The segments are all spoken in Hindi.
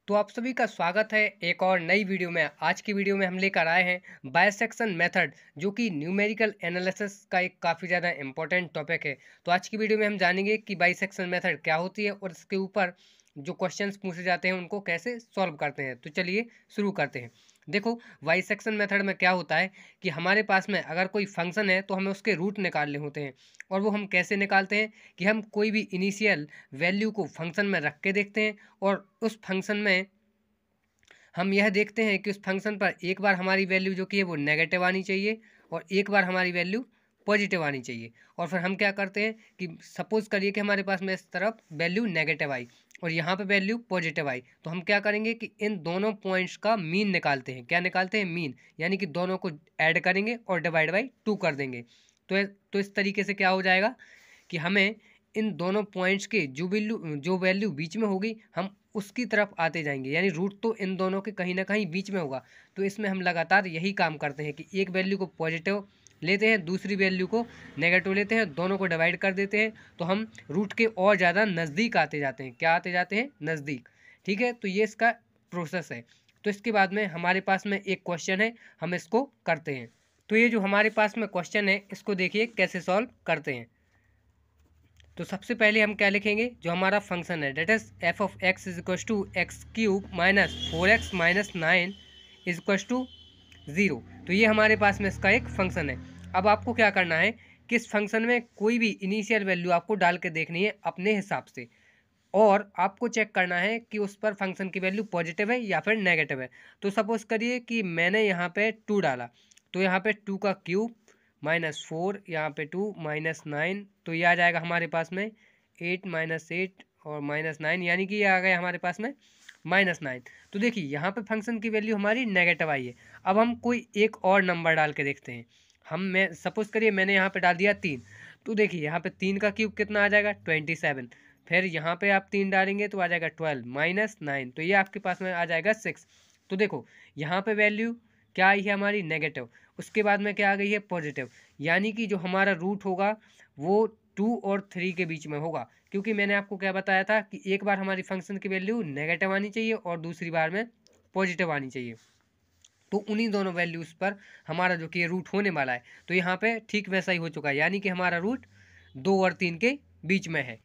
तो आप सभी का स्वागत है एक और नई वीडियो में। आज की वीडियो में हम लेकर आए हैं बाइसेक्शन मेथड, जो कि न्यूमेरिकल एनालिसिस का एक काफ़ी ज़्यादा इंपॉर्टेंट टॉपिक है। तो आज की वीडियो में हम जानेंगे कि बाइसेक्शन मेथड क्या होती है और इसके ऊपर जो क्वेश्चंस पूछे जाते हैं उनको कैसे सॉल्व करते हैं। तो चलिए शुरू करते हैं। देखो, बाइसेक्शन मेथड में क्या होता है कि हमारे पास में अगर कोई फंक्शन है तो हमें उसके रूट निकालने होते हैं। और वो हम कैसे निकालते हैं कि हम कोई भी इनिशियल वैल्यू को फंक्शन में रख के देखते हैं, और उस फंक्शन में हम यह देखते हैं कि उस फंक्शन पर एक बार हमारी वैल्यू जो कि है वो नेगेटिव आनी चाहिए और एक बार हमारी वैल्यू पॉजिटिव आनी चाहिए। और फिर हम क्या करते हैं कि सपोज करिए कि हमारे पास में इस तरफ वैल्यू नेगेटिव आई और यहाँ पे वैल्यू पॉजिटिव आई, तो हम क्या करेंगे कि इन दोनों पॉइंट्स का मीन निकालते हैं। क्या निकालते हैं? मीन। यानी कि दोनों को ऐड करेंगे और डिवाइड बाई 2 कर देंगे। तो इस तरीके से क्या हो जाएगा कि हमें इन दोनों पॉइंट्स के जो वैल्यू बीच में होगी हम उसकी तरफ आते जाएंगे। यानी रूट तो इन दोनों के कहीं ना कहीं बीच में होगा। तो इसमें हम लगातार यही काम करते हैं कि एक वैल्यू को पॉजिटिव लेते हैं, दूसरी वैल्यू को नेगेटिव लेते हैं, दोनों को डिवाइड कर देते हैं, तो हम रूट के और ज़्यादा नज़दीक आते जाते हैं। क्या आते जाते हैं? नज़दीक। ठीक है, तो ये इसका प्रोसेस है। तो इसके बाद में हमारे पास में एक क्वेश्चन है, हम इसको करते हैं। तो ये जो हमारे पास में क्वेश्चन है इसको देखिए कैसे सॉल्व करते हैं। तो सबसे पहले हम क्या लिखेंगे? जो हमारा फंक्शन है that is F of X is equal to X cube minus 4x minus 9 is equal to 0। तो ये हमारे पास में इसका एक फंक्शन है। अब आपको क्या करना है कि इस फंक्शन में कोई भी इनिशियल वैल्यू आपको डाल के देखनी है अपने हिसाब से, और आपको चेक करना है कि उस पर फंक्शन की वैल्यू पॉजिटिव है या फिर नेगेटिव है। तो सपोज करिए कि मैंने यहाँ पे 2 डाला, तो यहाँ पे 2 का क्यूब माइनस 4, यहाँ पे 2 माइनस 9, तो ये आ जाएगा हमारे पास में 8 माइनस 8 और माइनस 9, यानी कि ये आ गया हमारे पास में -9। तो देखिए यहाँ पे फंक्शन की वैल्यू हमारी नेगेटिव आई है। अब हम कोई एक और नंबर डाल के देखते हैं। मैं सपोज करिए मैंने यहाँ पे डाल दिया 3, तो देखिए यहाँ पे 3 का क्यूब कितना आ जाएगा? 27। फिर यहाँ पे आप 3 डालेंगे तो आ जाएगा 12 माइनस 9, तो ये आपके पास में आ जाएगा 6। तो देखो यहाँ पे वैल्यू क्या आई है हमारी? नेगेटिव। उसके बाद में क्या आ गई है? पॉजिटिव। यानी कि जो हमारा रूट होगा वो 2 और 3 के बीच में होगा, क्योंकि मैंने आपको क्या बताया था कि एक बार हमारी फंक्शन की वैल्यू नेगेटिव आनी चाहिए और दूसरी बार में पॉजिटिव आनी चाहिए। तो उन्हीं दोनों वैल्यूज़ पर हमारा जो कि रूट होने वाला है। तो यहाँ पे ठीक वैसा ही हो चुका है, यानी कि हमारा रूट 2 और 3 के बीच में है।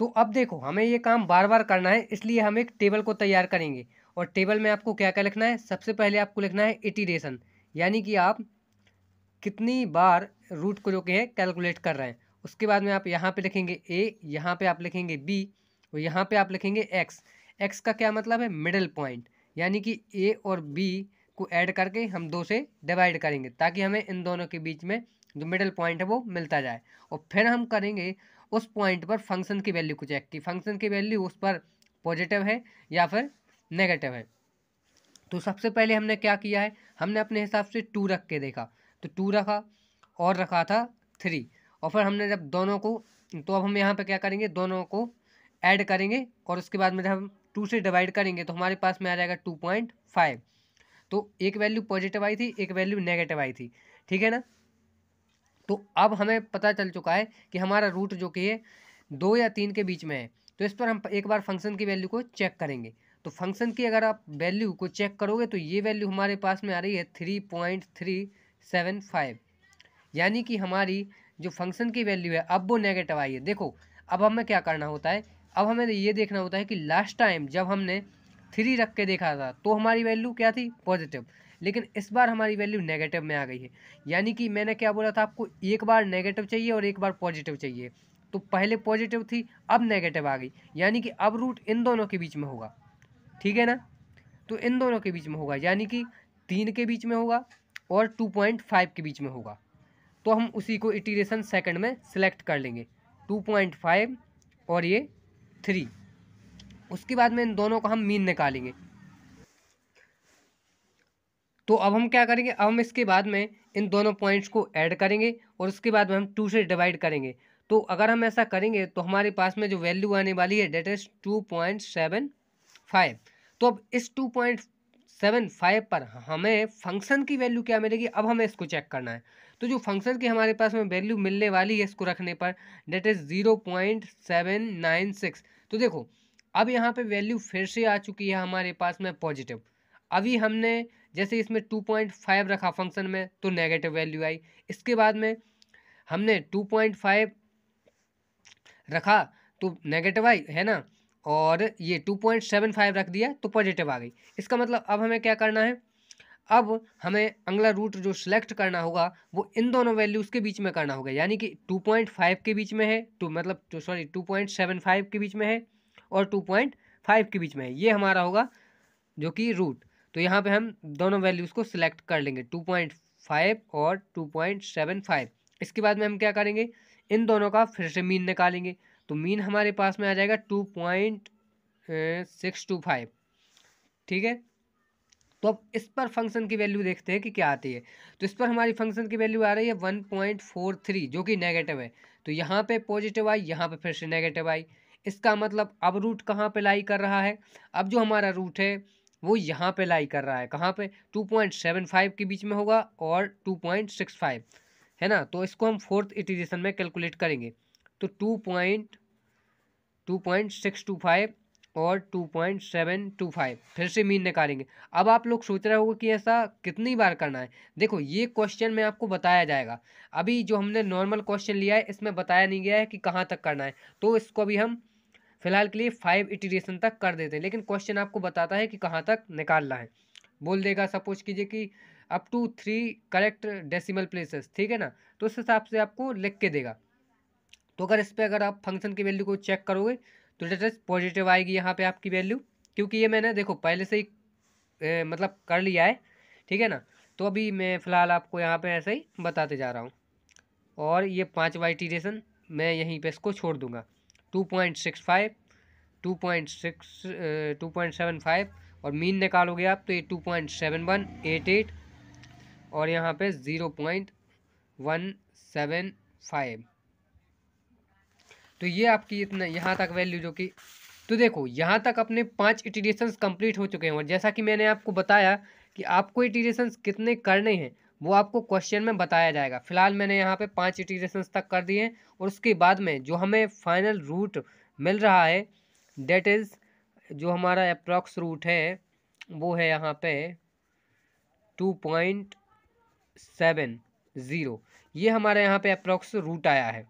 तो अब देखो, हमें ये काम बार बार करना है, इसलिए हम एक टेबल को तैयार करेंगे। और टेबल में आपको क्या क्या लिखना है? सबसे पहले आपको लिखना है इटीरेशन, यानी कि आप कितनी बार रूट को जो कि है कैलकुलेट कर रहे हैं। उसके बाद में आप यहाँ पे लिखेंगे ए, यहाँ पे आप लिखेंगे बी और यहाँ पे आप लिखेंगे एक्स। एक्स का क्या मतलब है? Middle point. यानी कि ए और बी को ऐड करके हम 2 से डिवाइड करेंगे ताकि हमें इन दोनों के बीच में जो मिडल पॉइंट है वो मिलता जाए। और फिर हम करेंगे उस पॉइंट पर फंक्शन की वैल्यू को चेक, कि फंक्शन की वैल्यू उस पर पॉजिटिव है या फिर नेगेटिव है। तो सबसे पहले हमने क्या किया है, हमने अपने हिसाब से 2 रख के देखा, तो 2 रखा और रखा था 3, और फिर हमने जब दोनों को, तो अब हम यहाँ पे क्या करेंगे? दोनों को ऐड करेंगे और उसके बाद में जब हम 2 से डिवाइड करेंगे तो हमारे पास में आ जाएगा 2.5। तो एक वैल्यू पॉजिटिव आई थी, एक वैल्यू नेगेटिव आई थी। ठीक है ना? तो अब हमें पता चल चुका है कि हमारा रूट जो कि है 2 या 3 के बीच में है। तो इस पर हम एक बार फंक्शन की वैल्यू को चेक करेंगे। तो फंक्शन की अगर आप वैल्यू को चेक करोगे तो ये वैल्यू हमारे पास में आ रही है 3.375, यानी कि हमारी जो फंक्शन की वैल्यू है अब वो नेगेटिव आई है। देखो, अब हमें क्या करना होता है, अब हमें ये देखना होता है कि लास्ट टाइम जब हमने 3 रख के देखा था तो हमारी वैल्यू क्या थी? पॉजिटिव। लेकिन इस बार हमारी वैल्यू नेगेटिव में आ गई है। यानी कि मैंने क्या बोला था आपको? एक बार नेगेटिव चाहिए और एक बार पॉजिटिव चाहिए। तो पहले पॉजिटिव थी, अब नेगेटिव आ गई, यानी कि अब रूट इन दोनों के बीच में होगा। ठीक है ना? तो इन दोनों के बीच में होगा, यानी कि 3 के बीच में होगा और 2.5 के बीच में होगा। तो हम उसी को इटीरेशन सेकंड में सिलेक्ट कर लेंगे, 2.5 और ये 3। उसके बाद में इन दोनों का हम मीन निकालेंगे। तो अब हम क्या करेंगे? अब हम इसके बाद में इन दोनों पॉइंट्स को ऐड करेंगे और उसके बाद में हम 2 से डिवाइड करेंगे। तो अगर हम ऐसा करेंगे तो हमारे पास में जो वैल्यू आने वाली है डेट इज 2.75। तो अब इस 2.75 पर हमें फंक्शन की वैल्यू क्या मिलेगी? अब हमें इसको चेक करना है। तो जो फंक्शन की हमारे पास में वैल्यू मिलने वाली है इसको रखने पर डेट इज 0.796। तो देखो, अब यहाँ पे वैल्यू फिर से आ चुकी है हमारे पास में पॉजिटिव। अभी हमने जैसे इसमें 2.5 रखा फंक्शन में तो नेगेटिव वैल्यू आई, इसके बाद में हमने 2.5 रखा तो नेगेटिव आई है ना, और ये 2.75 रख दिया तो पॉजिटिव आ गई। इसका मतलब अब हमें क्या करना है, अब हमें अगला रूट जो सिलेक्ट करना होगा वो इन दोनों वैल्यूज़ के बीच में करना होगा, यानी कि 2.5 के बीच में है, 2.75 के बीच में है और 2.5 के बीच में है, ये हमारा होगा जो कि रूट। तो यहाँ पे हम दोनों वैल्यूज़ को सिलेक्ट कर लेंगे 2.5 और 2.75। इसके बाद में हम क्या करेंगे, इन दोनों का फिर से मीन निकालेंगे। तो मीन हमारे पास में आ जाएगा 2.625, ठीक है। तो अब इस पर फंक्शन की वैल्यू देखते हैं कि क्या आती है। तो इस पर हमारी फंक्शन की वैल्यू आ रही है 1.43 जो कि नेगेटिव है। तो यहाँ पे पॉजिटिव आई, यहाँ पे फिर से नेगेटिव आई। इसका मतलब अब रूट कहाँ पे लाई कर रहा है, अब जो हमारा रूट है वो यहाँ पे लाई कर रहा है, कहाँ पे, 2.75 के बीच में होगा और 2.65, है ना। तो इसको हम फोर्थ इटरेशन में कैलकुलेट करेंगे। तो 2.625 और 2.725 फिर से मीन निकालेंगे। अब आप लोग सोच रहे होंगे कि ऐसा कितनी बार करना है। देखो ये क्वेश्चन में आपको बताया जाएगा, अभी जो हमने नॉर्मल क्वेश्चन लिया है इसमें बताया नहीं गया है कि कहाँ तक करना है, तो इसको अभी हम फिलहाल के लिए 5 इटरेशन तक कर देते हैं, लेकिन क्वेश्चन आपको बताता है कि कहाँ तक निकालना है। बोल देगा सपोज कीजिए कि up to 3 correct decimal places, ठीक है ना, तो उस हिसाब से आपको लिख के देगा। तो अगर इस पर अगर आप फंक्शन की वैल्यू को चेक करोगे तो डेट इज पॉजिटिव आएगी यहाँ पे आपकी वैल्यू, क्योंकि ये मैंने देखो पहले से ही मतलब कर लिया है, ठीक है ना। तो अभी मैं फ़िलहाल आपको यहाँ पे ऐसे ही बताते जा रहा हूँ, और ये 5वां इटरेशन मैं यहीं पे इसको छोड़ दूँगा। 2.65, 2.75 और मीन निकालोगे आप तो ये 2.7188 और यहाँ पे 0.175। तो ये आपकी इतना यहाँ तक वैल्यू जो कि, तो देखो यहाँ तक अपने 5 इटरेशंस कंप्लीट हो चुके हैं, और जैसा कि मैंने आपको बताया कि आपको इटरेशंस कितने करने हैं वो आपको क्वेश्चन में बताया जाएगा। फिलहाल मैंने यहाँ पे 5 इटरेशंस तक कर दिए हैं, और उसके बाद में जो हमें फाइनल रूट मिल रहा है डेट इज़ जो हमारा अप्रॉक्स रूट है वो है यहाँ पे 2.70, ये हमारे यहाँ पे अप्रॉक्स रूट आया है।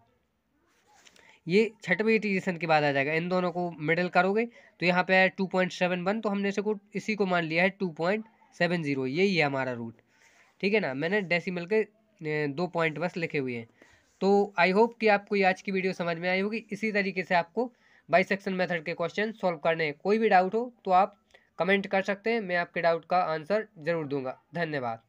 ये 6वें इटरेशन के बाद आ जाएगा, इन दोनों को मिडल करोगे तो यहाँ पे है 2.71, तो हमने इसी को मान लिया है 2.70, यही है हमारा रूट, ठीक है ना। मैंने डेसिमल के 2 पॉइंट बस लिखे हुए हैं। तो आई होप कि आपको ये आज की वीडियो समझ में आई होगी। इसी तरीके से आपको बाइसेक्शन मेथड के क्वेश्चन सॉल्व करने हैं। कोई भी डाउट हो तो आप कमेंट कर सकते हैं, मैं आपके डाउट का आंसर ज़रूर दूंगा। धन्यवाद।